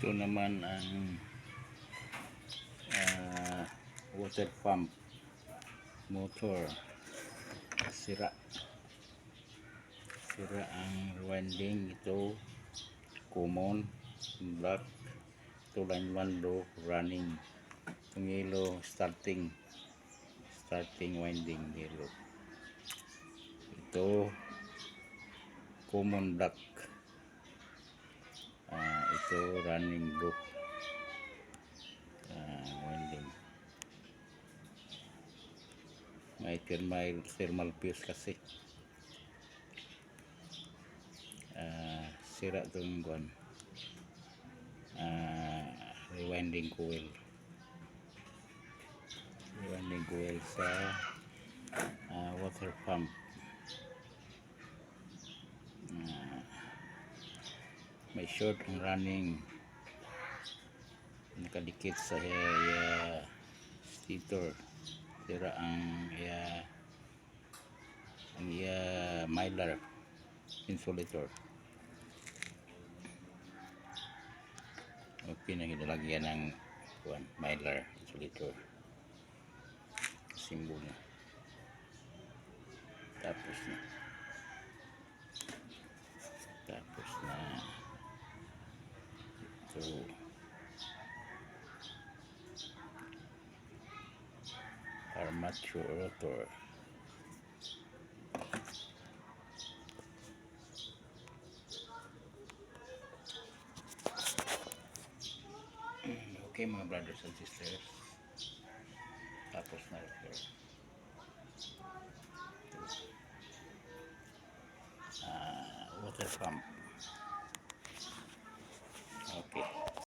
Ito naman ang water pump motor. Sira ang winding. Ito common black. Ito line 1 low running. Itong yellow starting winding yellow. Ito common black. Ito running blue winding. May thermal fuse kasi. Sira itong rewinding coil sa water pump. May short ang running, nakadikit sa stator. Sira ang mylar insulator. Okay na ginalagyan ng mylar insulator simbol na. Tapos na ito armature rotor. Okay mga brothers and sisters, tapos na ito. Water pump.